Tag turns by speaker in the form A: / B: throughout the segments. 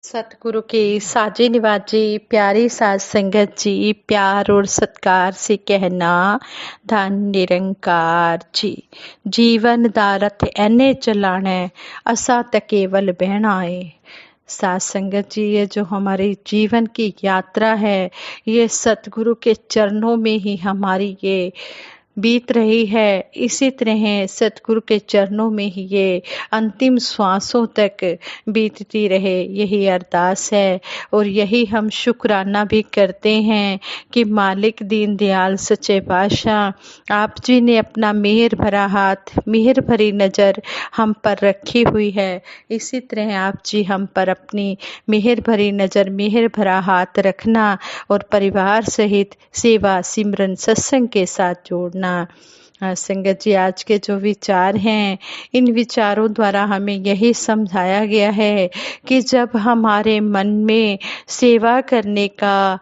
A: सतगुरु की साजी निवाजी प्यारी साज संगत जी, प्यार और सत्कार से कहना धन निरंकार जी। जीवन दा रथ ऐने चलाना असा त केवल बहना है। साज संगत जी, ये जो हमारी जीवन की यात्रा है, ये सतगुरु के चरणों में ही हमारी ये बीत रही है। इसी तरह सतगुरु के चरणों में ही ये अंतिम श्वासों तक बीतती रहे, यही अरदास है। और यही हम शुक्राना भी करते हैं कि मालिक दीन दयाल सच्चे पातशाह आप जी ने अपना मेहर भरा हाथ, मेहर भरी नज़र हम पर रखी हुई है। इसी तरह आप जी हम पर अपनी मेहर भरी नज़र, मेहर भरा हाथ रखना और परिवार सहित सेवा सिमरन सत्संग के साथ जोड़ना। संगत जी, आज के जो विचार हैं, इन विचारों द्वारा हमें यही समझाया गया है कि जब हमारे मन में सेवा करने का,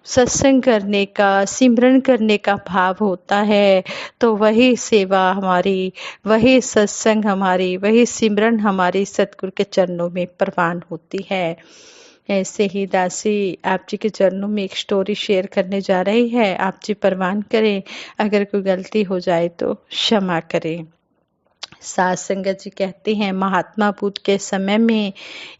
A: सत्संग करने का, सिमरन करने का भाव होता है, तो वही सेवा हमारी, वही सत्संग हमारी, वही सिमरन हमारी सतगुरु के चरणों में प्रवान होती है। ऐसे ही दासी आप जी के चरणों में एक स्टोरी शेयर करने जा रही है। आप जी परवान करें, अगर कोई गलती हो जाए तो क्षमा करें। साज संगत जी कहते हैं, महात्मा बुद्ध के समय में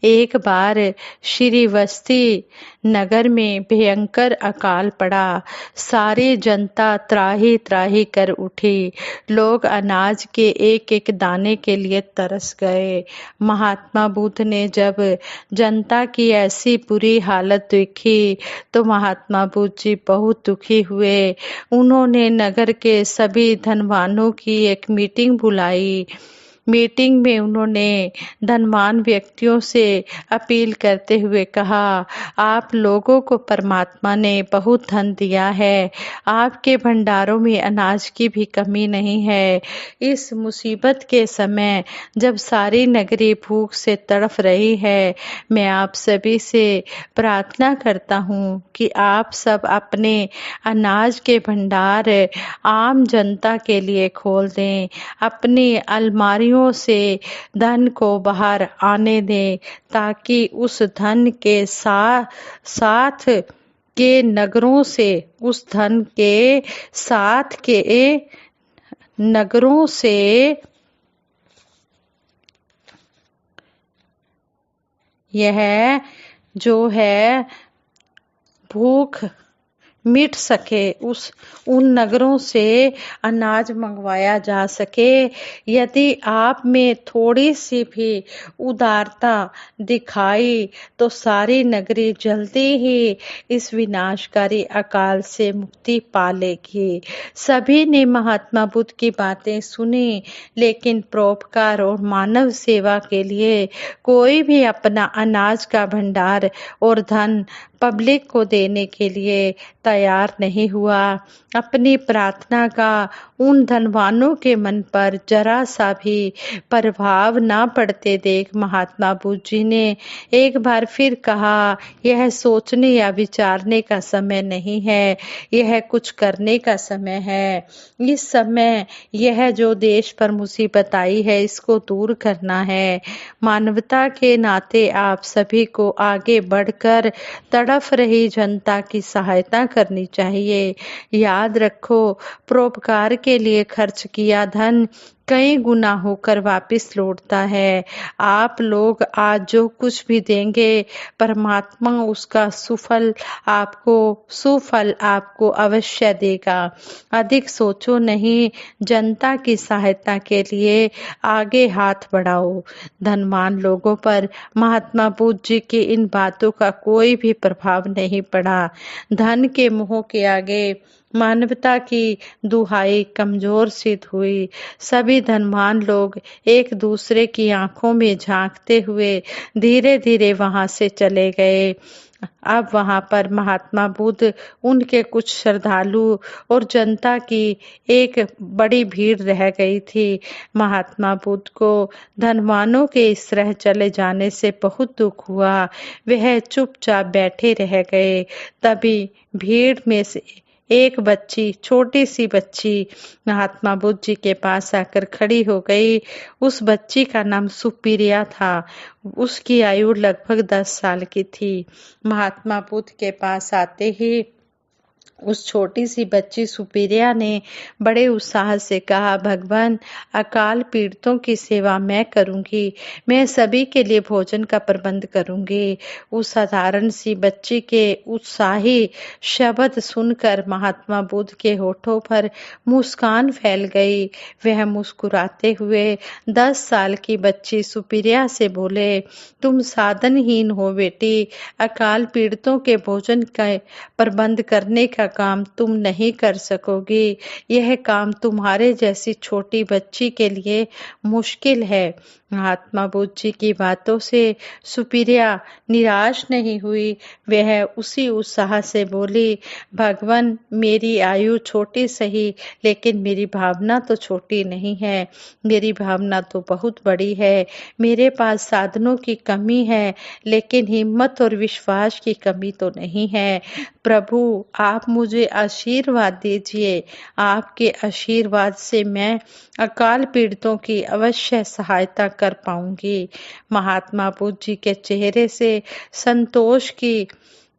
A: एक बार श्री वस्ती नगर में भयंकर अकाल पड़ा। सारी जनता त्राही त्राही कर उठी। लोग अनाज के एक एक दाने के लिए तरस गए। महात्मा बुद्ध ने जब जनता की ऐसी बुरी हालत देखी तो महात्मा बुद्ध जी बहुत दुखी हुए। उन्होंने नगर के सभी धनवानों की एक मीटिंग बुलाई। मीटिंग में उन्होंने धनवान व्यक्तियों से अपील करते हुए कहा, आप लोगों को परमात्मा ने बहुत धन दिया है, आपके भंडारों में अनाज की भी कमी नहीं है। इस मुसीबत के समय जब सारी नगरी भूख से तड़फ रही है, मैं आप सभी से प्रार्थना करता हूँ कि आप सब अपने अनाज के भंडार आम जनता के लिए खोल दें। अपनी अलमारियों से धन को बाहर आने दें, ताकि उस धन के साथ के नगरों से, उस धन के साथ के नगरों से यह जो है भूख मिट सके, उन नगरों से अनाज मंगवाया जा सके। यदि आप में थोड़ी सी भी उदारता दिखाई तो सारी नगरी जल्दी ही इस विनाशकारी अकाल से मुक्ति पा लेगी। सभी ने महात्मा बुद्ध की बातें सुनी, लेकिन परोपकार और मानव सेवा के लिए कोई भी अपना अनाज का भंडार और धन पब्लिक को देने के लिए तैयार नहीं हुआ। अपनी प्रार्थना का उन धनवानों के मन पर जरा सा भी प्रभाव न पड़ते देख महात्मा बुद्ध जी ने एक बार फिर कहा, यह सोचने या विचारने का समय नहीं है, यह कुछ करने का समय है। इस समय यह जो देश पर मुसीबत आई है, इसको दूर करना है। मानवता के नाते आप सभी को आगे बढ़कर तड़फ रही जनता की सहायता करनी चाहिए। याद रखो, परोपकार के लिए खर्च किया धन कई गुना होकर वापस लौटता है। आप लोग आज जो कुछ भी देंगे, परमात्मा उसका सुफल आपको अवश्य देगा। अधिक सोचो नहीं, जनता की सहायता के लिए आगे हाथ बढ़ाओ। धनवान लोगों पर महात्मा बुद्ध जी की इन बातों का कोई भी प्रभाव नहीं पड़ा। धन के मोह के आगे मानवता की दुहाई कमजोर सिद्ध हुई। सभी धनवान लोग एक दूसरे की आंखों में झांकते हुए धीरे धीरे वहां से चले गए। अब वहां पर महात्मा बुद्ध, उनके कुछ श्रद्धालु और जनता की एक बड़ी भीड़ रह गई थी। महात्मा बुद्ध को धनवानों के इस तरह चले जाने से बहुत दुख हुआ। वह चुपचाप बैठे रह गए। तभी भीड़ में से एक बच्ची, छोटी सी बच्ची महात्मा बुद्ध जी के पास आकर खड़ी हो गई। उस बच्ची का नाम सुपीरिया था। उसकी आयु लगभग 10 साल की थी। महात्मा बुद्ध के पास आते ही उस छोटी सी बच्ची सुपीरिया ने बड़े उत्साह से कहा, भगवान, अकाल पीड़ितों की सेवा मैं करूंगी, मैं सभी के लिए भोजन का प्रबंध करूंगी। उस साधारण सी बच्ची के उत्साही शब्द सुनकर महात्मा बुद्ध के होठों पर मुस्कान फैल गई। वह मुस्कुराते हुए 10 साल की बच्ची सुपीरिया से बोले, तुम साधनहीन हो बेटी, अकाल पीड़ितों के भोजन का प्रबंध करने का काम तुम नहीं कर सकोगी। यह काम तुम्हारे जैसी छोटी बच्ची के लिए मुश्किल है। महात्मा बुद्ध जी की बातों से सुपीरिया निराश नहीं हुई। वह उसी उत्साह से बोली, भगवान, मेरी आयु छोटी सही, लेकिन मेरी भावना तो छोटी नहीं है। मेरी भावना तो बहुत बड़ी है। मेरे पास साधनों की कमी है, लेकिन हिम्मत और विश्वास की कमी तो नहीं है। प्रभु, आप मुझे आशीर्वाद दीजिए। आपके आशीर्वाद से मैं अकाल पीड़ितों की अवश्य सहायता कर पाऊंगी। महात्मा बुद्ध जी के चेहरे से संतोष की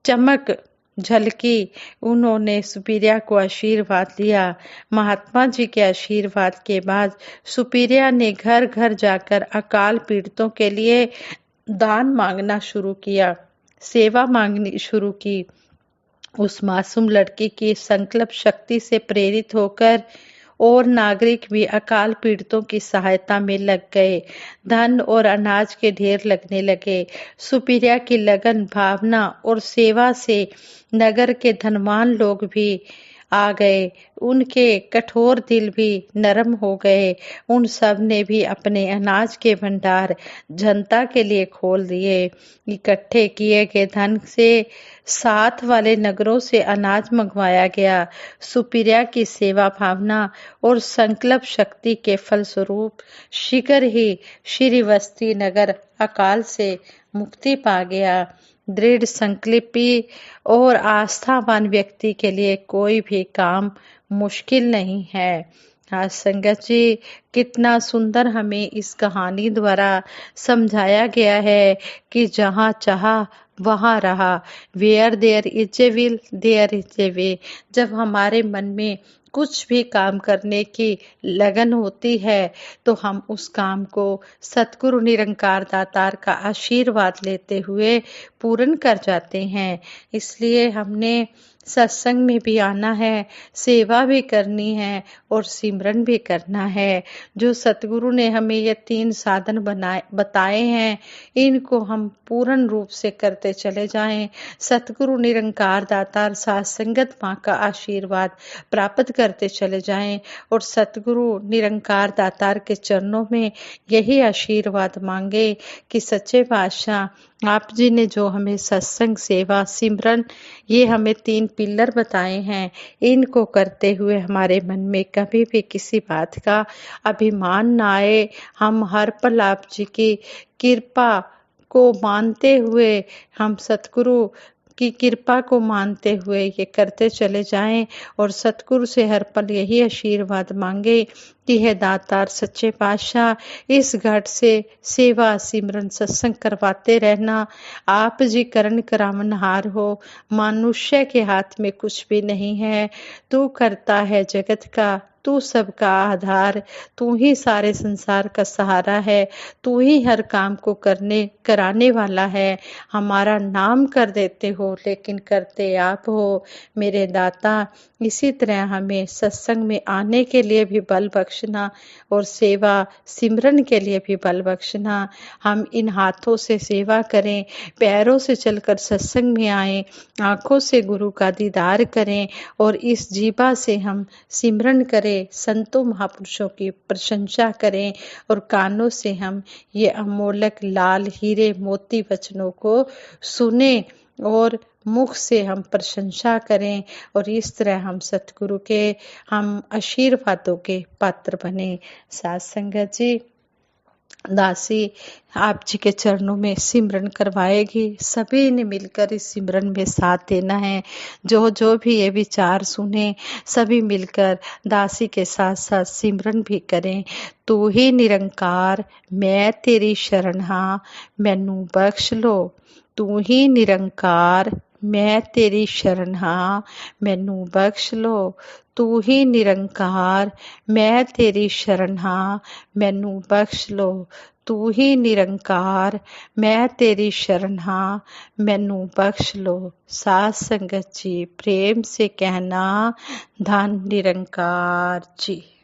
A: चमक झलकी। उन्होंने सुपीरिया को आशीर्वाद दिया। महात्मा जी के आशीर्वाद के बाद सुपीरिया ने घर घर जाकर अकाल पीड़ितों के लिए दान मांगना शुरू किया, सेवा मांगनी शुरू की। उस मासूम लड़की की संकल्प शक्ति से प्रेरित होकर और नागरिक भी अकाल पीड़ितों की सहायता में लग गए। धन और अनाज के ढेर लगने लगे। सुपीरिया की लगन, भावना और सेवा से नगर के धनवान लोग भी आ गए। उनके कठोर दिल भी नरम हो गए। उन सब ने भी अपने अनाज के भंडार जनता के लिए खोल दिए। इकट्ठे किए गए धन से साथ वाले नगरों से अनाज मंगवाया गया। सुपीरिया की सेवा भावना और संकल्प शक्ति के फलस्वरूप शीघ्र ही श्रीवस्ती नगर अकाल से मुक्ति पा गया। दृढ़ संकल्पी और आस्थावान व्यक्ति के लिए कोई भी काम मुश्किल नहीं है। हाँ संगत जी, कितना सुंदर हमें इस कहानी द्वारा समझाया गया है कि जहाँ चाहा वहाँ रहा। Where there is a will there is a way. जब हमारे मन में कुछ भी काम करने की लगन होती है तो हम उस काम को सतगुरु निरंकार दातार का आशीर्वाद लेते हुए पूर्ण कर जाते हैं। इसलिए हमने सत्संग में भी आना है, सेवा भी करनी है और सिमरन भी करना है। जो सतगुरु ने हमें ये 3 साधन बताए हैं, इनको हम पूर्ण रूप से करते चले जाएं। सतगुरु निरंकार दातार साथ संगत माँ का आशीर्वाद प्राप्त करते चले जाएं और सतगुरु निरंकार दातार के चरणों में यही आशीर्वाद मांगे कि सच्चे पातशाह आप जी ने जो हमें सत्संग, सेवा, सिमरन, ये हमें 3 पिलर बताए हैं, इनको करते हुए हमारे मन में कभी भी किसी बात का अभिमान ना आए। हम हर पल आप जी की कृपा को मानते हुए, हम सतगुरु की कृपा को मानते हुए ये करते चले जाएं और सतगुरु से हर पल यही आशीर्वाद मांगे कि हे दातार सच्चे पातशाह, इस घाट से सेवा, सिमरन, सत्संग करवाते रहना। आप जी करण करावनहार हो। मनुष्य के हाथ में कुछ भी नहीं है। तू करता है जगत का, तू सबका आधार, तू ही सारे संसार का सहारा है। तू ही हर काम को कराने वाला है। हमारा नाम कर देते हो लेकिन करते आप हो मेरे दाता। इसी तरह हमें सत्संग में आने के लिए भी बल बख्शना और सेवा सिमरन के लिए भी बल बख्शना। हम इन हाथों से सेवा करें, पैरों से चलकर सत्संग में आएं, आँखों से गुरु का दीदार करें और इस जीवा से हम सिमरन करें, संतों महापुरुषों की प्रशंसा करें और कानों से हम ये अमोलक लाल हीरे मोती वचनों को सुने और मुख से हम प्रशंसा करें और इस तरह हम सतगुरु के हम आशीर्वादों के पात्र बने। साथ संगत जी, दासी आप जी के चरणों में सिमरन करवाएगी। सभी ने मिलकर इस सिमरन में साथ देना है। जो जो भी ये विचार सुने सभी मिलकर दासी के साथ साथ सिमरन भी करें। तू ही निरंकार मैं तेरी शरण हाँ, मैनू बख्श लो। तू ही निरंकार मैं तेरी शरण हाँ, मैनू बख्श लो। तू ही निरंकार मैं तेरी शरण हाँ, मैनू बख्श लो। तू ही निरंकार मैं तेरी शरण हाँ, मैनू बख्श लो। साध संगत जी प्रेम से कहना, धन निरंकार जी।